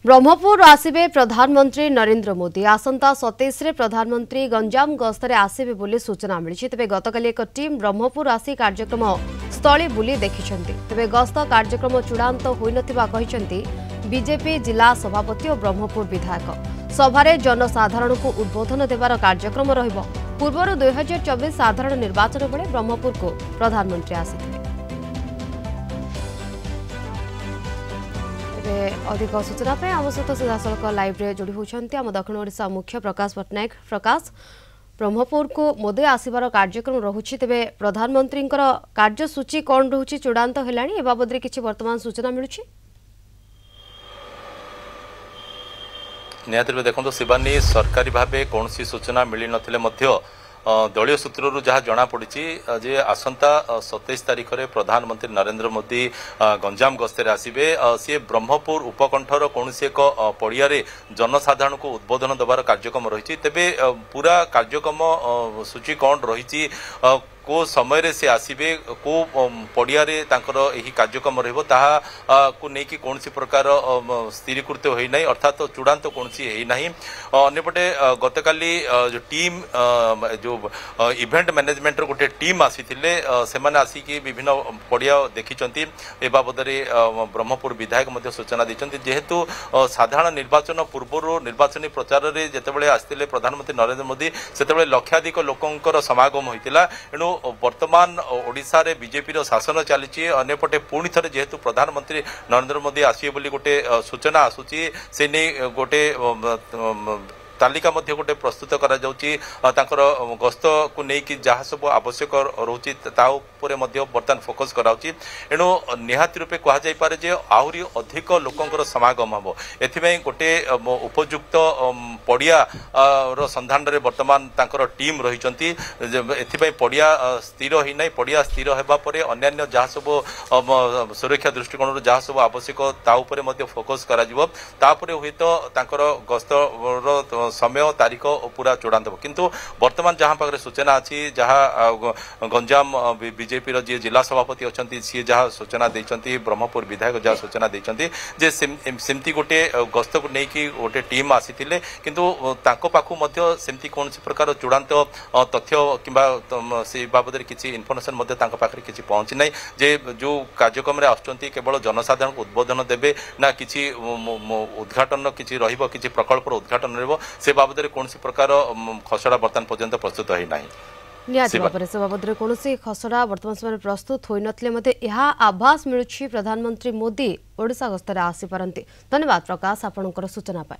ब्रह्मपुर आसिबे प्रधानमंत्री नरेंद्र मोदी आसंता 27 रे प्रधानमंत्री गंजाम गस्तरे आसिबे बोली सूचना मिली। तेबे गतकाली एक टीम ब्रह्मपुर आसी कार्यक्रम स्थली बुली देखिछन्ती। तेबे गस्त कार्यक्रम चूड़ांत होई नथिबा कहिसन्ती बीजेपी जिला सभापति और ब्रह्मपुर विधायक। सभारे जनसाधारण को उद्बोधन देवार कार्यक्रम रहिबो। पूर्वर 2024 साधारण निर्वाचन बेले ब्रह्मपुर को प्रधानमंत्री आसिथिले। अधिक सूचना आम सहित सीधासख लाइव रे जोड़ी होती आम दक्षिण ओडिशा मुख्य प्रकाश पट्टनायक। प्रकाश, ब्रह्मपुर को मोदी आसबार कार्यक्रम रहुछि, तेबे प्रधानमंत्री कार्यसूची कौन रहुछि चूड़ांत हेलाणी ए बाबद रे किछि वर्तमान सूचना मिलुछि? निहाती देखो शिवानी सरकारी भाव कौन सूचना मिली नथिले मध्य दलीय सूत्रु जहाँ जनापड़ी जे आसंता 27 तारीख में प्रधानमंत्री नरेंद्र मोदी गंजाम गस्तर आसबे। सी ब्रह्मपुर उपकंठर कौन एक पड़िया जनसाधारण को उद्बोधन देवार कार्यक्रम रही। तेबे पूरा कार्यक्रम सूची कौन रही को समय रे से आसीबे को पड़िया यही कार्यक्रम रहिबो ताहा को नेकी कौन प्रकार स्थिरीकृत होई नाही, अर्थात चूड़ांत कौन है नाही। अन्यपटे गतकाली जो टीम जो इवेंट मैनेजमेंट गोटे टीम आसीथिले सेमाने आसिकी विभिन्न पड़िया देखिचंती। ए बाबद रे ब्रह्मपुर विधायक मध्य सूचना दैचंती। जेहेतु साधारण निर्वाचन पूर्व निर्वाचनी प्रचार रे जेतेबेले आस्थिले प्रधानमंत्री नरेंद्र मोदी सेतेबेले लक्षाधिक लोकंकर समागम होइतिला। एणु वर्तमान ओडिशा रे बीजेपी रो शासन चली। अन्यपटे पुणी थे जेहेतु प्रधानमंत्री नरेंद्र मोदी आसिए बोली गोटे सूचना आसुची, से नहीं गोटे तालिका मध्य गोटे प्रस्तुत करा जाउची। तांकर गस्त को लेकिन जहाँ सब आवश्यक रोची बर्तमान फोकस कराउची। एणु निहाती रूपे कह जाई पारे जे आहुरी अधिक लोकंकर समागम हम एथिबे गोटे उपयुक्त पड़िया रो संधान रे वर्तमान तांकर टीम रहिचंती। एथिबे पड़िया स्थिर ही नहीं, पड़िया स्थिर हेबा परे अन्यान्य जहाँ सब सुरक्षा दृष्टिकोण जहाँ सब आवश्यक ता उपरे मध्य फोकस करा जिवो। तापरे हुएत तांकर गस्त रो समय तारीख पूरा चूड़ांत हो। किंतु वर्तमान जहाँ पाखे सूचना अच्छी जहाँ गंजाम बीजेपी जी जिला सभापति अच्छा सी जहाँ सूचना देती, ब्रह्मपुर विधायक जहाँ सूचना देती जे सेमती गोटे गस्त को लेकिन गोटे टीम आसी किंतु ताको पाखु मध्य सेमती कौन प्रकार चूड़ांत तथ्य किंबा से बाबद किसी इनफर्मेशन पाखे किसी पहुंची ना। जे जो कार्यक्रम आसुँच केवल जनसाधारण को उद्बोधन देवे ना कि उद्घाटन किसी रही प्रकल्पर उद्घाटन रही से बाबद कौन प्रकार खसड़ा बर्तमान पर्यंत प्रस्तुत होना। निहाती भाବରେ से बाबद कौन खसड़ा वर्तमान समय प्रस्तुत हो नथिले आभास मिलुछि प्रधानमंत्री मोदी ओडिशा गस्तरे आसी पारंती। धन्यवाद प्रकाश आपनकर सूचना पाए।